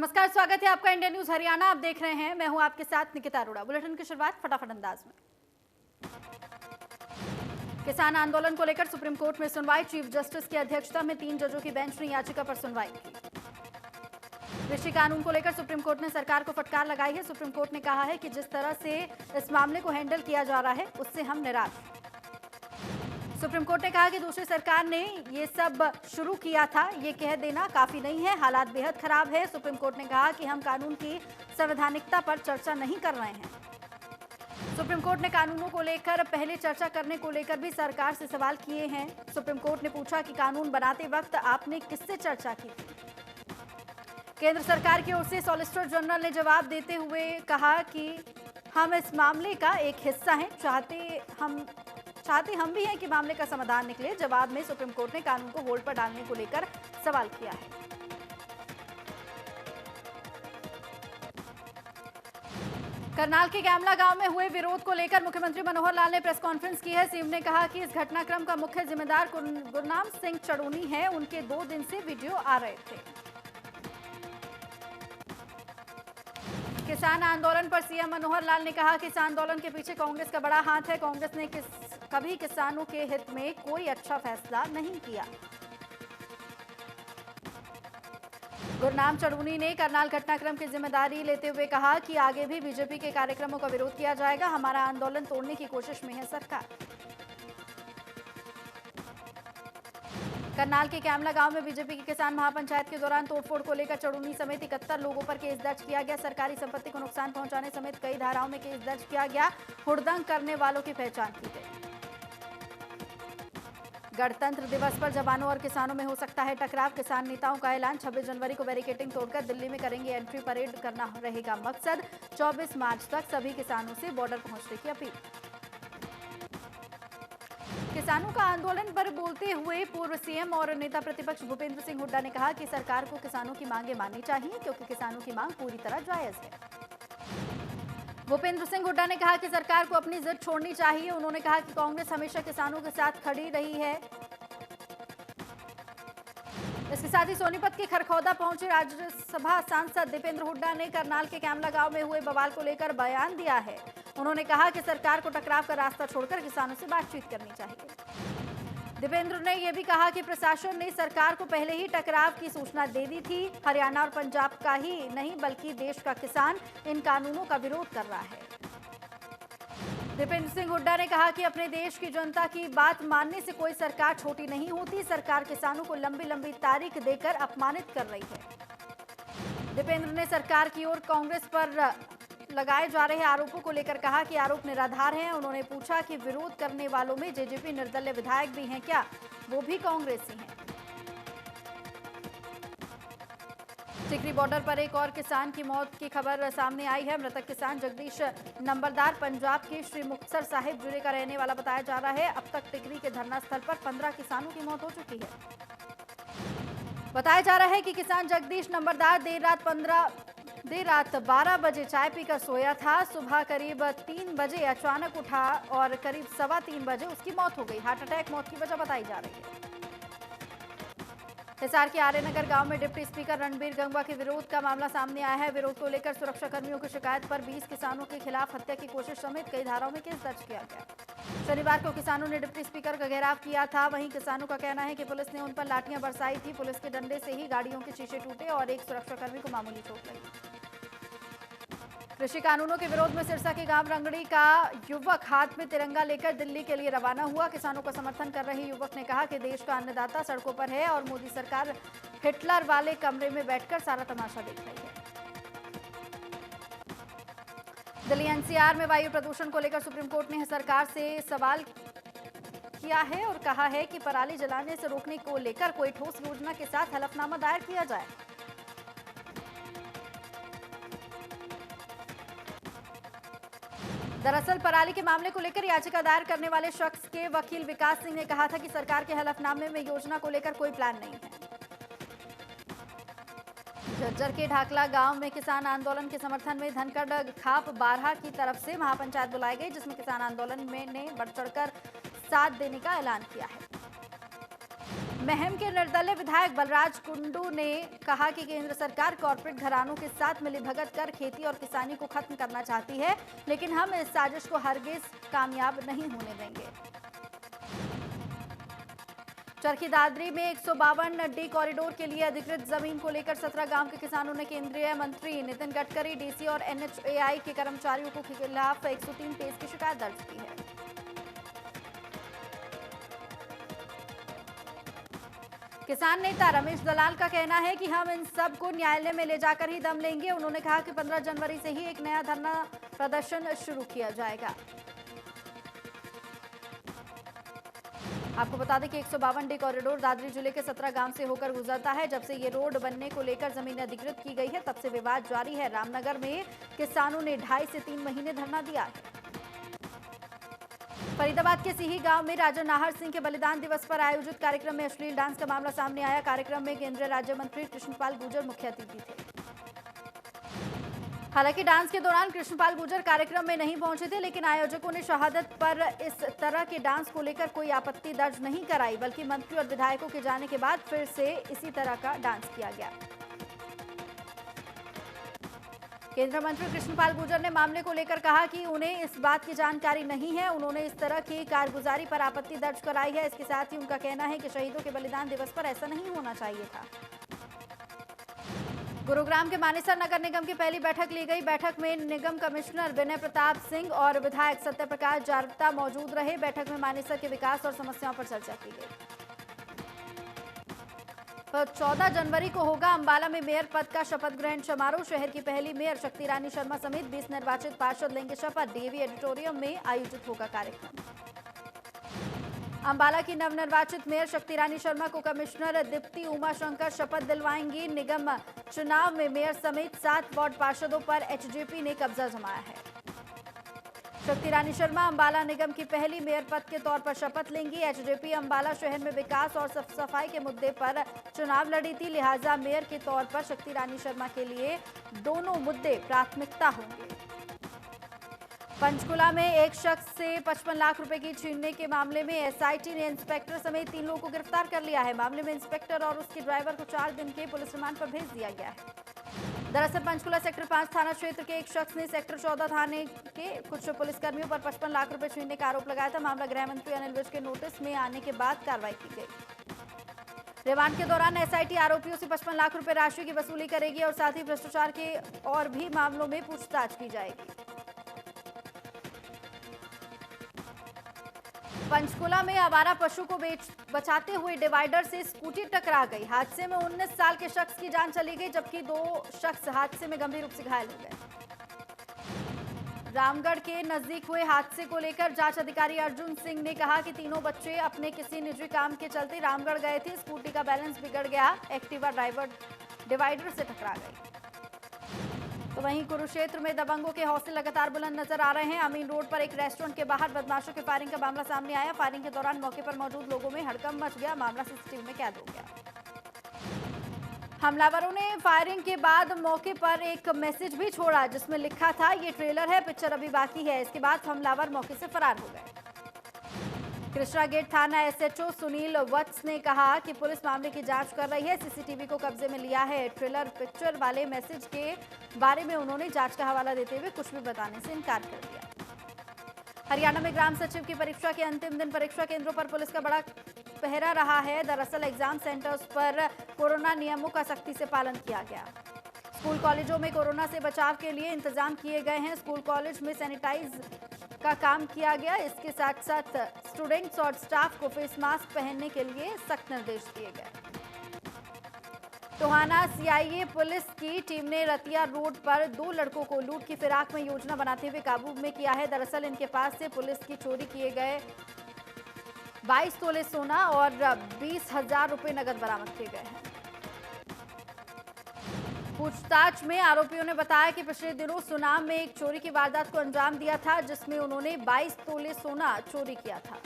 नमस्कार, स्वागत है आपका इंडिया न्यूज हरियाणा। आप देख रहे हैं, मैं हूं आपके साथ निकिता अरोड़ा। बुलेटिन की शुरुआत फटाफट अंदाज में। किसान आंदोलन को लेकर सुप्रीम कोर्ट में सुनवाई। चीफ जस्टिस की अध्यक्षता में 3 जजों की बेंच ने याचिका पर सुनवाई की। कृषि कानून को लेकर सुप्रीम कोर्ट ने सरकार को फटकार लगाई है। सुप्रीम कोर्ट ने कहा है कि जिस तरह से इस मामले को हैंडल किया जा रहा है उससे हम निराश हैं। सुप्रीम कोर्ट ने कहा कि दूसरी सरकार ने ये सब शुरू किया था, ये कह देना काफी नहीं है, हालात बेहद खराब है। सुप्रीम कोर्ट ने कहा कि हम कानून की संवैधानिकता पर चर्चा नहीं कर रहे हैं। सुप्रीम कोर्ट ने कानूनों को लेकर पहले चर्चा करने को लेकर भी सरकार से सवाल किए हैं। सुप्रीम कोर्ट ने पूछा कि कानून बनाते वक्त आपने किससे चर्चा की थी। केंद्र सरकार की ओर से सॉलिसिटर जनरल ने जवाब देते हुए कहा कि हम इस मामले का एक हिस्सा हैं, चाहते हम भी हैं कि मामले का समाधान निकले। जवाब में सुप्रीम कोर्ट ने कानून को होल्ड पर डालने को लेकर सवाल किया है। करनाल के कैमला गांव में हुए विरोध को लेकर मुख्यमंत्री मनोहर लाल ने प्रेस कॉन्फ्रेंस की है। सीएम ने कहा कि इस घटनाक्रम का मुख्य जिम्मेदार गुरनाम सिंह चड़ूनी है। उनके 2 दिन से वीडियो आ रहे थे। किसान आंदोलन पर सीएम मनोहर लाल ने कहा कि इस आंदोलन के पीछे कांग्रेस का बड़ा हाथ है। कांग्रेस ने कभी किसानों के हित में कोई अच्छा फैसला नहीं किया। गुरनाम चड़ूनी ने करनाल घटनाक्रम की जिम्मेदारी लेते हुए कहा कि आगे भी बीजेपी के कार्यक्रमों का विरोध किया जाएगा। हमारा आंदोलन तोड़ने की कोशिश में है सरकार। करनाल के कैमला गांव में बीजेपी की किसान महापंचायत के दौरान तोड़फोड़ को लेकर चड़ूनी समेत 71 लोगों पर केस दर्ज किया गया। सरकारी संपत्ति को नुकसान पहुंचाने समेत कई धाराओं में केस दर्ज किया गया। हुड़दंग करने वालों की पहचान की गई। गणतंत्र दिवस पर जवानों और किसानों में हो सकता है टकराव। किसान नेताओं का ऐलान। 26 जनवरी को बैरिकेडिंग तोड़कर दिल्ली में करेंगे एंट्री। परेड करना रहेगा मकसद। 24 मार्च तक सभी किसानों से बॉर्डर पहुंचने की अपील। किसानों का आंदोलन पर बोलते हुए पूर्व सीएम और नेता प्रतिपक्ष भूपेंद्र सिंह हुड्डा ने कहा कि सरकार को किसानों की मांगें माननी चाहिए, क्योंकि किसानों की मांग पूरी तरह जायज है। भूपेंद्र सिंह हुड्डा ने कहा कि सरकार को अपनी जिद छोड़नी चाहिए। उन्होंने कहा कि कांग्रेस हमेशा किसानों के साथ खड़ी रही है। इसके साथ ही सोनीपत के खरखौदा पहुंचे राज्यसभा सांसद दीपेंद्र हुड्डा ने करनाल के कैमला गांव में हुए बवाल को लेकर बयान दिया है। उन्होंने कहा कि सरकार को टकराव का रास्ता छोड़कर किसानों से बातचीत करनी चाहिए। दीपेंद्र ने यह भी कहा कि प्रशासन ने सरकार को पहले ही टकराव की सूचना दे दी थी। हरियाणा और पंजाब का ही नहीं बल्कि देश का किसान इन कानूनों का विरोध कर रहा है। दीपेंद्र सिंह हुड्डा ने कहा कि अपने देश की जनता की बात मानने से कोई सरकार छोटी नहीं होती। सरकार किसानों को लंबी लंबी तारीख देकर अपमानित कर रही है। दीपेंद्र ने सरकार की ओर कांग्रेस पर लगाए जा रहे आरोपों को लेकर कहा कि आरोप निराधार हैं। उन्होंने पूछा कि विरोध करने वालों में जेजेपी निर्दलीय विधायक भी हैं क्या? वो भी कांग्रेसी हैं। टिकरी बॉर्डर पर एक और किसान की मौत की खबर सामने आई है। मृतक किसान जगदीश नंबरदार पंजाब के श्री मुक्तसर साहिब जिले का रहने वाला बताया जा रहा है। अब तक टिकरी के धरना स्थल पर 15 किसानों की मौत हो चुकी है। बताया जा रहा है कि किसान जगदीश नंबरदार देर रात 12 बजे चाय पीकर सोया था। सुबह करीब 3 बजे अचानक उठा और करीब 3:15 बजे उसकी मौत हो गई। हार्ट अटैक मौत की वजह बताई जा रही है। हिसार के आर्यनगर गांव में डिप्टी स्पीकर रणबीर गंगवा के विरोध का मामला सामने आया है। विरोध को लेकर सुरक्षा कर्मियों की शिकायत पर 20 किसानों के खिलाफ हत्या की कोशिश समेत कई धाराओं में केस दर्ज किया गया। शनिवार को किसानों ने डिप्टी स्पीकर का घेराव किया था। वहीं किसानों का कहना है कि पुलिस ने उन पर लाठियां बरसाई थी। पुलिस के डंडे से ही गाड़ियों के शीशे टूटे और एक सुरक्षाकर्मी को मामूली चोट लगी। कृषि कानूनों के विरोध में सिरसा के गांव रंगड़ी का युवक हाथ में तिरंगा लेकर दिल्ली के लिए रवाना हुआ। किसानों का समर्थन कर रहे युवक ने कहा कि देश का अन्नदाता सड़कों पर है और मोदी सरकार हिटलर वाले कमरे में बैठकर सारा तमाशा देख रही है। दिल्ली एनसीआर में वायु प्रदूषण को लेकर सुप्रीम कोर्ट ने सरकार से सवाल किया है और कहा है कि पराली जलाने से रोकने को लेकर कोई ठोस योजना के साथ हलफनामा दायर किया जाए। दरअसल पराली के मामले को लेकर याचिका दायर करने वाले शख्स के वकील विकास सिंह ने कहा था कि सरकार के हलफनामे में योजना को लेकर कोई प्लान नहीं है। झज्जर के ढाकला गांव में किसान आंदोलन के समर्थन में धनखड़ खाप बारहा की तरफ से महापंचायत बुलाई गई, जिसमें किसान आंदोलन में ने बढ़ चढ़कर साथ देने का ऐलान किया है। महम के निर्दलीय विधायक बलराज कुंडू ने कहा कि केंद्र सरकार कॉर्पोरेट घरानों के साथ मिलीभगत कर खेती और किसानी को खत्म करना चाहती है, लेकिन हम इस साजिश को हरगिज कामयाब नहीं होने देंगे। चरखी दादरी में 152 डी कॉरिडोर के लिए अधिकृत जमीन को लेकर 17 गांव के किसानों ने केंद्रीय मंत्री नितिन गडकरी, डीसी और एनएचएआई के कर्मचारियों के खिलाफ 103 पेज की शिकायत दर्ज की है। किसान नेता रमेश दलाल का कहना है कि हम इन सब को न्यायालय में ले जाकर ही दम लेंगे। उन्होंने कहा कि 15 जनवरी से ही एक नया धरना प्रदर्शन शुरू किया जाएगा। आपको बता दें कि 152 डी कॉरिडोर दादरी जिले के 17 गांव से होकर गुजरता है। जब से ये रोड बनने को लेकर जमीन अधिकृत की गई है, तब से विवाद जारी है। रामनगर में किसानों ने 2.5 से 3 महीने धरना दिया है। फरीदाबाद के सिही गांव में राजा नाहर सिंह के बलिदान दिवस पर आयोजित कार्यक्रम में अश्लील डांस का मामला सामने आया। कार्यक्रम में केंद्रीय राज्य मंत्री कृष्णपाल गुर्जर मुख्य अतिथि थे। हालांकि डांस के दौरान कृष्णपाल गुर्जर कार्यक्रम में नहीं पहुंचे थे, लेकिन आयोजकों ने शहादत पर इस तरह के डांस को लेकर कोई आपत्ति दर्ज नहीं कराई, बल्कि मंत्री और विधायकों के जाने के बाद फिर से इसी तरह का डांस किया गया। केंद्रीय मंत्री कृष्णपाल गुर्जर ने मामले को लेकर कहा कि उन्हें इस बात की जानकारी नहीं है। उन्होंने इस तरह की कारगुजारी पर आपत्ति दर्ज कराई है। इसके साथ ही उनका कहना है कि शहीदों के बलिदान दिवस पर ऐसा नहीं होना चाहिए था। गुरुग्राम के मानेसर नगर निगम की पहली बैठक ली गई। बैठक में निगम कमिश्नर विनय प्रताप सिंह और विधायक सत्यप्रकाश जारता मौजूद रहे। बैठक में मानेसर के विकास और समस्याओं पर चर्चा की गई। 14 जनवरी को होगा अंबाला में मेयर पद का शपथ ग्रहण समारोह। शहर की पहली मेयर शक्ति रानी शर्मा समेत 20 निर्वाचित पार्षद लेंगे शपथ। डीएवी ऑडिटोरियम में आयोजित होगा कार्यक्रम। अंबाला की नवनिर्वाचित मेयर शक्ति रानी शर्मा को कमिश्नर दीप्ति उमाशंकर शपथ दिलवाएंगी। निगम चुनाव में मेयर समेत 7 वार्ड पार्षदों पर एचजेपी ने कब्जा जमाया है। शक्ति रानी शर्मा अंबाला निगम की पहली मेयर पद के तौर पर शपथ लेंगी। एचजेपी अंबाला शहर में विकास और साफ सफाई के मुद्दे पर चुनाव लड़ी थी, लिहाजा मेयर के तौर पर शक्ति रानी शर्मा के लिए दोनों मुद्दे प्राथमिकता होंगे। पंचकुला में एक शख्स से 55 लाख रुपए की छीनने के मामले में एसआईटी ने इंस्पेक्टर समेत 3 लोगों को गिरफ्तार कर लिया है। मामले में इंस्पेक्टर और उसके ड्राइवर को 4 दिन के पुलिस रिमांड पर भेज दिया गया है। दरअसल पंचकुला सेक्टर 5 थाना क्षेत्र के एक शख्स ने सेक्टर 14 थाने के कुछ पुलिसकर्मियों पर 55 लाख रुपए छीनने का आरोप लगाया था। मामला गृह मंत्री अनिल विज के नोटिस में आने के बाद कार्रवाई की गई। रिमांड के दौरान एसआईटी आरोपियों से 55 लाख रुपए राशि की वसूली करेगी और साथ ही भ्रष्टाचार के और भी मामलों में पूछताछ की जाएगी। पंचकुला में आवारा पशु को बचाते हुए डिवाइडर से स्कूटी टकरा गई। हादसे में 19 साल के शख्स की जान चली गई, जबकि 2 शख्स हादसे में गंभीर रूप से घायल हो गए। रामगढ़ के नजदीक हुए हादसे को लेकर जांच अधिकारी अर्जुन सिंह ने कहा कि तीनों बच्चे अपने किसी निजी काम के चलते रामगढ़ गए थे। स्कूटी का बैलेंस बिगड़ गया, एक्टिवा ड्राइवर डिवाइडर से टकरा गई। तो वहीं कुरुक्षेत्र में दबंगों के हौसले लगातार बुलंद नजर आ रहे हैं। अमीन रोड पर एक रेस्टोरेंट के बाहर बदमाशों के फायरिंग का मामला सामने आया। फायरिंग के दौरान मौके पर मौजूद लोगों में हड़कंप मच गया। मामला सीसीटीवी में कैद हो गया। हमलावरों ने फायरिंग के बाद मौके पर एक मैसेज भी छोड़ा, जिसमें लिखा था, ये ट्रेलर है, पिक्चर अभी बाकी है। इसके बाद हमलावर मौके से फरार हो गए। कृष्णा गेट थाना एसएचओ सुनील वत्स ने कहा कि पुलिस मामले की जांच कर रही है। सीसीटीवी को कब्जे में लिया है। ट्रेलर पिक्चर वाले मैसेज के बारे में उन्होंने जांच का हवाला देते हुए कुछ भी बताने से इनकार कर दिया। हरियाणा में ग्राम सचिव की परीक्षा के अंतिम दिन परीक्षा केंद्रों पर पुलिस का बड़ा पहरा रहा है। दरअसल एग्जाम सेंटर्स पर कोरोना नियमों का सख्ती से पालन किया गया। स्कूल कॉलेजों में कोरोना से बचाव के लिए इंतजाम किए गए हैं। स्कूल कॉलेज में सैनिटाइज का काम किया गया। इसके साथ साथ स्टूडेंट्स और स्टाफ को फेस मास्क पहनने के लिए सख्त निर्देश दिए गए। टोहाना सीआईए पुलिस की टीम ने रतिया रोड पर 2 लड़कों को लूट की फिराक में योजना बनाते हुए काबू में किया है। दरअसल इनके पास से पुलिस की चोरी किए गए 22 तोले सोना और 20,000 रुपए नकद बरामद किए गए हैं। पूछताछ में आरोपियों ने बताया कि पिछले दिनों सुनाम में एक चोरी की वारदात को अंजाम दिया था, जिसमें उन्होंने 22 तोले सोना चोरी किया था।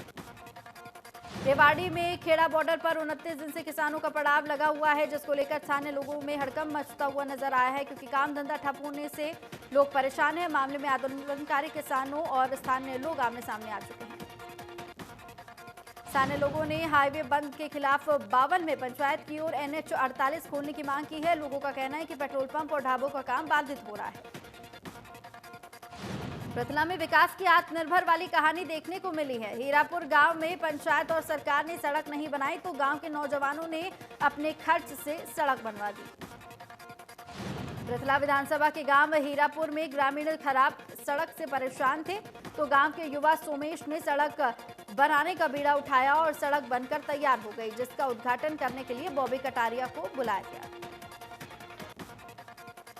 रेवाड़ी में खेड़ा बॉर्डर पर 29 दिन से किसानों का पड़ाव लगा हुआ है, जिसको लेकर स्थानीय लोगों में हड़कंप मचता हुआ नजर आया है, क्योंकि काम धंधा ठप होने से लोग परेशान हैं। मामले में आंदोलनकारी किसानों और स्थानीय लोग आमने सामने आ चुके हैं। स्थानीय लोगों ने हाईवे बंद के खिलाफ 52 में पंचायत की ओर NH 48 खोलने की मांग की है। लोगों का कहना है कि पेट्रोल पंप और ढाबों का काम बाधित हो रहा है। रतलाम में विकास की आत्मनिर्भर वाली कहानी देखने को मिली है। हीरापुर गांव में पंचायत और सरकार ने सड़क नहीं बनाई तो गांव के नौजवानों ने अपने खर्च से सड़क बनवा दी। रतला विधानसभा के गांव हीरापुर में ग्रामीण खराब सड़क से परेशान थे तो गांव के युवा सोमेश ने सड़क बनाने का बीड़ा उठाया और सड़क बनकर तैयार हो गई, जिसका उद्घाटन करने के लिए बॉबी कटारिया को बुलाया गया।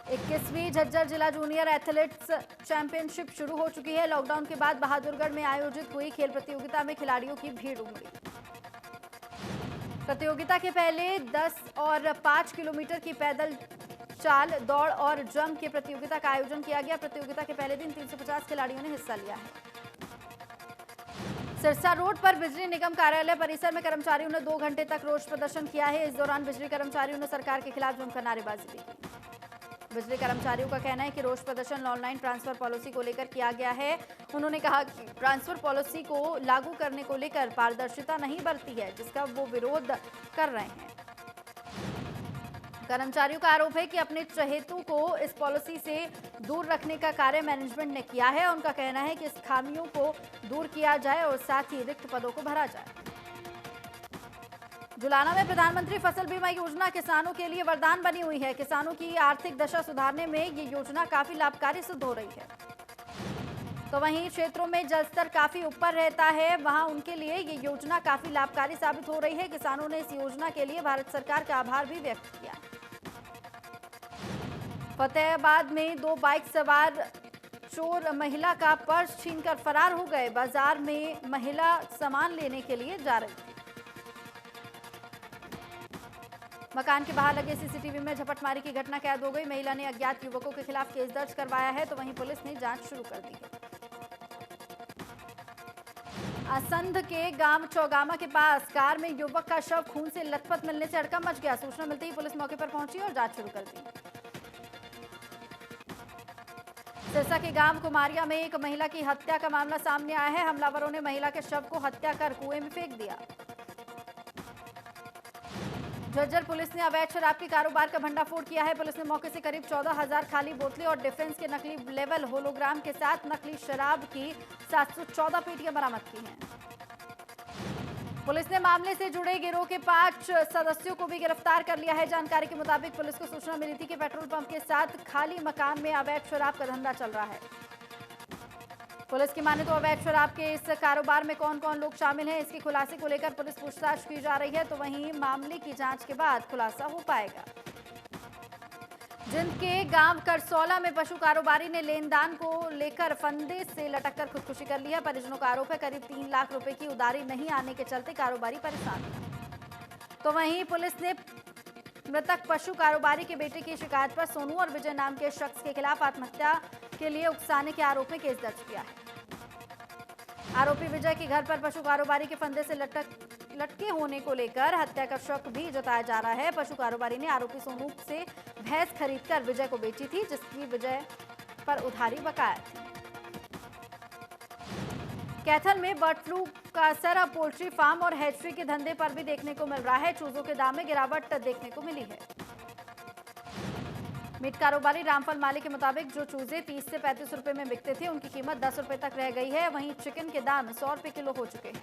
21वीं झज्जर जिला जूनियर एथलेटिक्स चैंपियनशिप शुरू हो चुकी है। लॉकडाउन के बाद बहादुरगढ़ में आयोजित हुई खेल प्रतियोगिता में खिलाड़ियों की भीड़ उमड़ी। प्रतियोगिता के पहले 10 और 5 किलोमीटर की पैदल चाल, दौड़ और जंप की प्रतियोगिता का आयोजन किया गया। प्रतियोगिता के पहले दिन 350 खिलाड़ियों ने हिस्सा लिया है। सिरसा रोड पर बिजली निगम कार्यालय परिसर में कर्मचारियों ने 2 घंटे तक रोष प्रदर्शन किया है। इस दौरान बिजली कर्मचारियों ने सरकार के खिलाफ जमकर नारेबाजी भी की। बिजली कर्मचारियों का कहना है कि रोष प्रदर्शन ऑनलाइन ट्रांसफर पॉलिसी को लेकर किया गया है। उन्होंने कहा कि ट्रांसफर पॉलिसी को लागू करने को लेकर पारदर्शिता नहीं बरती है, जिसका वो विरोध कर रहे हैं। कर्मचारियों का आरोप है कि अपने चहेतों को इस पॉलिसी से दूर रखने का कार्य मैनेजमेंट ने किया है। उनका कहना है कि इस खामियों को दूर किया जाए और साथ ही रिक्त पदों को भरा जाए। जुलाना में प्रधानमंत्री फसल बीमा योजना किसानों के लिए वरदान बनी हुई है। किसानों की आर्थिक दशा सुधारने में ये योजना काफी लाभकारी सिद्ध हो रही है। तो वहीं क्षेत्रों में जलस्तर काफी ऊपर रहता है, वहां उनके लिए ये योजना काफी लाभकारी साबित हो रही है। किसानों ने इस योजना के लिए भारत सरकार का आभार भी व्यक्त किया। फतेहाबाद में 2 बाइक सवार चोर महिला का पर्स छीनकर फरार हो गए। बाजार में महिला सामान लेने के लिए जा रही थी। मकान के बाहर लगे सीसीटीवी में झपटमारी की घटना कैद हो गई। महिला ने अज्ञात युवकों के खिलाफ केस दर्ज करवाया है, तो वहीं पुलिस ने जांच शुरू कर दी है। असंध के गांव चौगामा के पास कार में युवक का शव खून से लथपथ मिलने से हड़कंप मच गया। सूचना मिलते ही पुलिस मौके पर पहुंची और जांच शुरू कर दी। सिरसा के गांव कुमारिया में एक महिला की हत्या का मामला सामने आया है। हमलावरों ने महिला के शव को हत्या कर कुएं में फेंक दिया। झज्जर पुलिस ने अवैध शराब के कारोबार का भंडाफोड़ किया है। पुलिस ने मौके से करीब 14,000 खाली बोतलें और डिफेंस के नकली लेवल होलोग्राम के साथ नकली शराब की 714 पेटियां बरामद की हैं। पुलिस ने मामले से जुड़े गिरोह के 5 सदस्यों को भी गिरफ्तार कर लिया है। जानकारी के मुताबिक पुलिस को सूचना मिली थी कि पेट्रोल पंप के साथ खाली मकान में अवैध शराब का धंधा चल रहा है। पुलिस की माने तो अवैध शराब के इस कारोबार में कौन कौन लोग शामिल हैं, इसके खुलासे को लेकर पुलिस पूछताछ की जा रही है। तो वहीं मामले की जांच के बाद खुलासा हो पाएगा। जिंद के गांव करसौला में पशु कारोबारी ने लेनदान को लेकर फंदे से लटककर खुदकुशी कर ली है। परिजनों का आरोप है करीब 3 लाख रुपए की उधारी नहीं आने के चलते कारोबारी परेशान था। तो वहीं पुलिस ने मृतक पशु कारोबारी के बेटे की शिकायत पर सोनू और विजय नाम के शख्स के खिलाफ आत्महत्या के लिए उकसाने के आरोप में केस दर्ज किया है। आरोपी विजय के घर पर पशु कारोबारी के फंदे से लटके होने को लेकर हत्या का शक भी जताया जा रहा है। पशु कारोबारी ने आरोपी सोनू से भैंस खरीदकर विजय को बेची थी, जिसकी विजय पर उधारी बकाया थी। कैथल में बर्ड फ्लू का असर अब पोल्ट्री फार्म और हैचरी के धंधे पर भी देखने को मिल रहा है। चूजों के दाम में गिरावट देखने को मिली है। मीट कारोबारी रामफल माली के मुताबिक जो चूजे 30 से 35 रुपए में बिकते थे, उनकी कीमत 10 रुपए तक रह गई है। वहीं चिकन के दाम 100 रुपए किलो हो चुके हैं।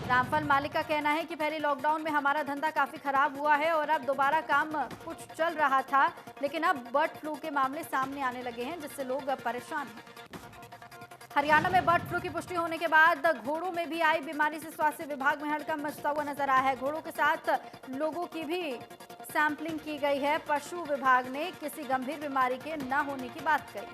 रामफल मालिक का कहना है कि पहले लॉकडाउन में हमारा धंधा काफी खराब हुआ है और अब दोबारा काम कुछ चल रहा था, लेकिन अब बर्ड फ्लू के मामले सामने आने लगे हैं, जिससे लोग अब परेशान हैं। हरियाणा में बर्ड फ्लू की पुष्टि होने के बाद घोड़ों में भी आई बीमारी से स्वास्थ्य विभाग में हड़कंप मचता हुआ नजर आया है। घोड़ों के साथ लोगों की भी सैंपलिंग की गई है। पशु विभाग ने किसी गंभीर बीमारी के न होने की बात कही।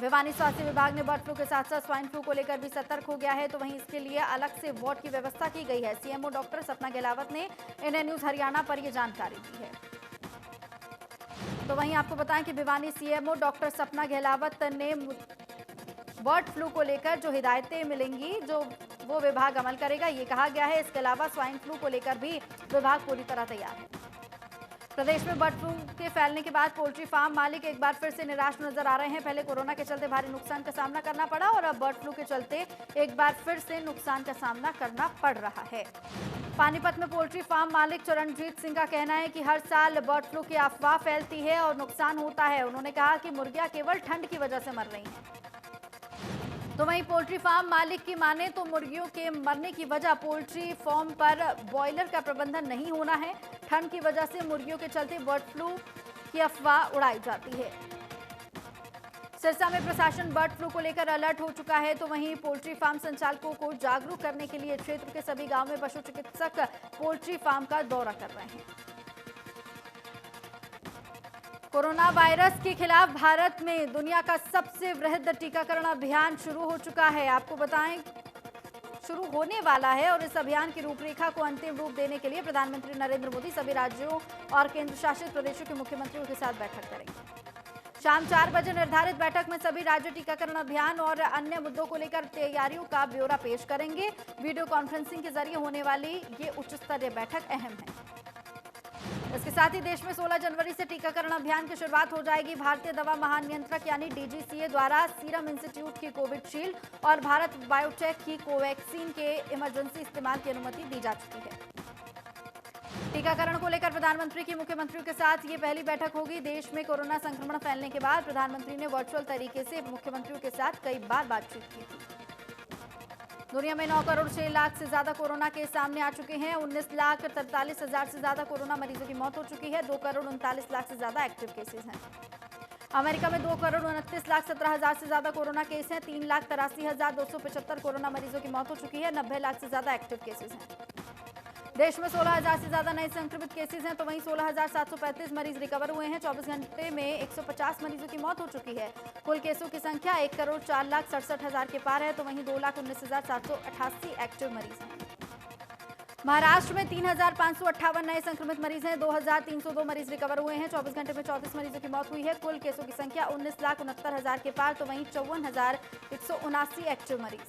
भिवानी स्वास्थ्य विभाग ने बर्ड फ्लू के साथ साथ स्वाइन फ्लू को लेकर भी सतर्क हो गया है। तो वहीं इसके लिए अलग से वार्ड की व्यवस्था की गई है। सीएमओ डॉक्टर सपना गहलावत ने इंडियन न्यूज हरियाणा पर यह जानकारी दी है। तो वहीं आपको बताएं कि भिवानी सीएमओ डॉक्टर सपना गहलावत ने बर्ड फ्लू को लेकर जो हिदायतें मिलेंगी, जो वो विभाग अमल करेगा, ये कहा गया है। इसके अलावा स्वाइन फ्लू को लेकर भी विभाग पूरी तरह तैयार है। प्रदेश में बर्ड फ्लू के फैलने के बाद पोल्ट्री फार्म मालिक एक बार फिर से निराश नजर आ रहे हैं। पहले कोरोना के चलते भारी नुकसान का सामना करना पड़ा और अब बर्ड फ्लू के चलते एक बार फिर से नुकसान का सामना करना पड़ रहा है। पानीपत में पोल्ट्री फार्म मालिक चरणजीत सिंह का कहना है कि हर साल बर्ड फ्लू की अफवाह फैलती है और नुकसान होता है। उन्होंने कहा कि मुर्गियां केवल ठंड की वजह से मर रही हैं। तो वहीं पोल्ट्री फार्म मालिक की माने तो मुर्गियों के मरने की वजह पोल्ट्री फार्म पर बॉयलर का प्रबंधन नहीं होना है। ठंड की वजह से मुर्गियों के चलते बर्ड फ्लू की अफवाह उड़ाई जाती है। सिरसा में प्रशासन बर्ड फ्लू को लेकर अलर्ट हो चुका है। तो वहीं पोल्ट्री फार्म संचालकों को जागरूक करने के लिए क्षेत्र के सभी गांव में पशु चिकित्सक पोल्ट्री फार्म का दौरा कर रहे हैं। कोरोना वायरस के खिलाफ भारत में दुनिया का सबसे वृहद टीकाकरण अभियान शुरू हो चुका है। आपको बताएं शुरू होने वाला है और इस अभियान की रूपरेखा को अंतिम रूप देने के लिए प्रधानमंत्री नरेंद्र मोदी सभी राज्यों और केंद्र शासित प्रदेशों के मुख्यमंत्रियों के साथ बैठक करेंगे। शाम 4 बजे निर्धारित बैठक में सभी राज्य टीकाकरण अभियान और अन्य मुद्दों को लेकर तैयारियों का ब्यौरा पेश करेंगे। वीडियो कॉन्फ्रेंसिंग के जरिए होने वाली ये उच्च स्तरीय बैठक अहम है। इसके साथ ही देश में 16 जनवरी से टीकाकरण अभियान की शुरुआत हो जाएगी। भारतीय दवा महानियंत्रक यानी डीजीसीए द्वारा सीरम इंस्टीट्यूट की कोविशील्ड और भारत बायोटेक की कोवैक्सीन के इमरजेंसी इस्तेमाल की अनुमति दी जा चुकी है। टीकाकरण को लेकर प्रधानमंत्री की मुख्यमंत्रियों के साथ ये पहली बैठक होगी। देश में कोरोना संक्रमण फैलने के बाद प्रधानमंत्री ने वर्चुअल तरीके से मुख्यमंत्रियों के साथ कई बार बातचीत की थी। दुनिया में 9 करोड़ 6 लाख से ज्यादा कोरोना केस सामने आ चुके हैं। 19,43,000 से ज्यादा कोरोना मरीजों की मौत हो चुकी है। 2 करोड़ 39 लाख से ज्यादा एक्टिव केसेस हैं। अमेरिका में 2 करोड़ 29 लाख 17,000 से ज्यादा कोरोना केस हैं। 3,83,275 कोरोना मरीजों की मौत हो चुकी है। 90 लाख से ज्यादा एक्टिव केसेस हैं। देश में 16,000 से ज्यादा नए संक्रमित केसेस हैं। तो वहीं 16,735 मरीज रिकवर हुए हैं। 24 घंटे में 150 मरीजों की मौत हो चुकी है। कुल केसों की संख्या 1 करोड़ 4,67,000 के पार है। तो वहीं 2,19,788 एक्टिव मरीज हैं। महाराष्ट्र में 3,558 नए संक्रमित मरीज हैं। 2,302 मरीज रिकवर हुए हैं। 24 घंटे में 34 मरीजों की मौत हुई है। कुल केसों की संख्या 19,69,000 के पार। तो वहीं 54,179 एक्टिव मरीज।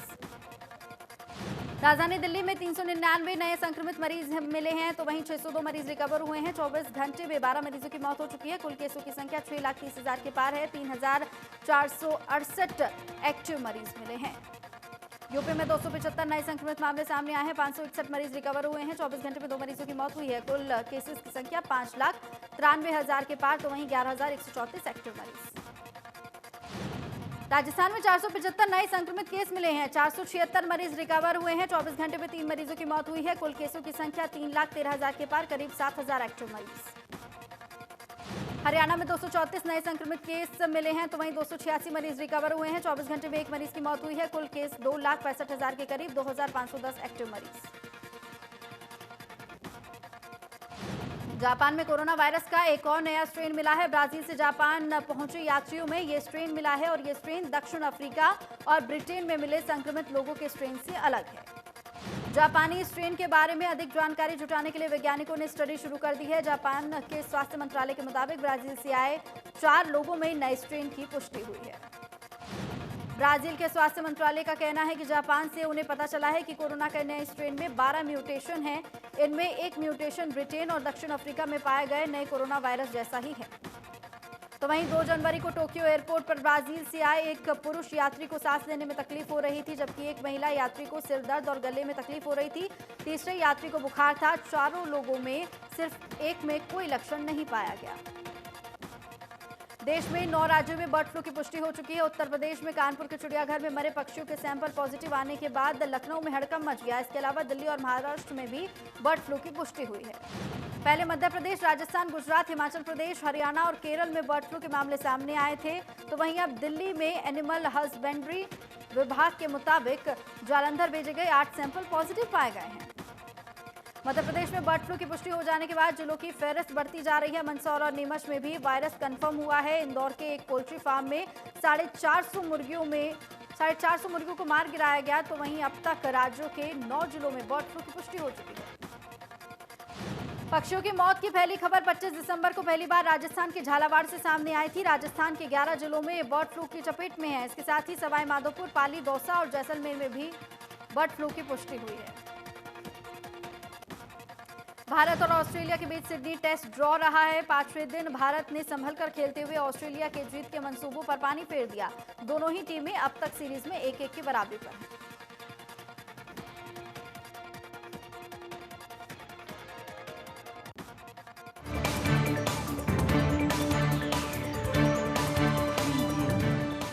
राजधानी दिल्ली में 399 नए संक्रमित मरीज मिले हैं। तो वहीं 602 मरीज रिकवर हुए हैं। 24 घंटे में 12 मरीजों की मौत हो चुकी है। कुल केसों की संख्या 6,30,000 के पार है। 3,468 एक्टिव मरीज मिले हैं। यूपी में 275 नए संक्रमित मामले सामने आए हैं। 561 मरीज रिकवर हुए हैं। 24 घंटे में 2 मरीजों की मौत हुई है। कुल केसेस की संख्या 5,93,000 के पार। तो वहीं 11,134 एक्टिव मरीज। राजस्थान में 475 नए संक्रमित केस मिले हैं। 476 मरीज रिकवर हुए हैं। 24 घंटे में 3 मरीजों की मौत हुई है। कुल केसों की संख्या 3,13,000 के पार, करीब 7,000 एक्टिव मरीज। हरियाणा में 234 नए संक्रमित केस मिले हैं। तो वहीं 286 मरीज रिकवर हुए हैं। 24 घंटे में 1 मरीज की मौत हुई है। कुल केस 2,65,000 के करीब, 2,510 एक्टिव मरीज। जापान में कोरोना वायरस का एक और नया स्ट्रेन मिला है। ब्राजील से जापान पहुंचे यात्रियों में ये स्ट्रेन मिला है और ये स्ट्रेन दक्षिण अफ्रीका और ब्रिटेन में मिले संक्रमित लोगों के स्ट्रेन से अलग है। जापानी स्ट्रेन के बारे में अधिक जानकारी जुटाने के लिए वैज्ञानिकों ने स्टडी शुरू कर दी है। जापान के स्वास्थ्य मंत्रालय के मुताबिक ब्राजील से आए 4 लोगों में नए स्ट्रेन की पुष्टि हुई है। ब्राजील के स्वास्थ्य मंत्रालय का कहना है कि जापान से उन्हें पता चला है कि कोरोना के नए स्ट्रेन में 12 म्यूटेशन हैं। इनमें एक म्यूटेशन ब्रिटेन और दक्षिण अफ्रीका में पाए गए नए कोरोना वायरस जैसा ही है। तो वहीं 2 जनवरी को टोक्यो एयरपोर्ट पर ब्राजील से आए एक पुरुष यात्री को सांस लेने में तकलीफ हो रही थी, जबकि एक महिला यात्री को सिर दर्द और गले में तकलीफ हो रही थी। तीसरे यात्री को बुखार था। चारों लोगों में सिर्फ एक में कोई लक्षण नहीं पाया गया। देश में 9 राज्यों में बर्ड फ्लू की पुष्टि हो चुकी है। उत्तर प्रदेश में कानपुर के चिड़ियाघर में मरे पक्षियों के सैंपल पॉजिटिव आने के बाद लखनऊ में हड़कंप मच गया। इसके अलावा दिल्ली और महाराष्ट्र में भी बर्ड फ्लू की पुष्टि हुई है। पहले मध्य प्रदेश, राजस्थान, गुजरात, हिमाचल प्रदेश, हरियाणा और केरल में बर्ड फ्लू के मामले सामने आए थे। तो वहीं अब दिल्ली में एनिमल हस्बेंड्री विभाग के मुताबिक जालंधर भेजे गए 8 सैंपल पॉजिटिव पाए गए हैं। मध्य प्रदेश में बर्ड फ्लू की पुष्टि हो जाने के बाद जिलों की फेहरिस्त बढ़ती जा रही है। मंदसौर और नीमच में भी वायरस कंफर्म हुआ है। इंदौर के एक पोल्ट्री फार्म में 450 मुर्गियों को मार गिराया गया। तो वहीं अब तक राज्यों के 9 जिलों में बर्ड फ्लू की पुष्टि हो चुकी है। पक्षियों की मौत की पहली खबर 25 दिसंबर को पहली बार राजस्थान के झालावाड़ से सामने आई थी। राजस्थान के 11 जिलों में बर्ड फ्लू की चपेट में है। इसके साथ ही सवाई माधोपुर, पाली, दौसा और जैसलमेर में भी बर्ड फ्लू की पुष्टि हुई है। भारत और ऑस्ट्रेलिया के बीच सिडनी टेस्ट ड्रॉ रहा है। 5वें दिन भारत ने संभलकर खेलते हुए ऑस्ट्रेलिया के जीत के मंसूबों पर पानी फेर दिया। दोनों ही टीमें अब तक सीरीज में 1-1 की बराबरी पर हैं।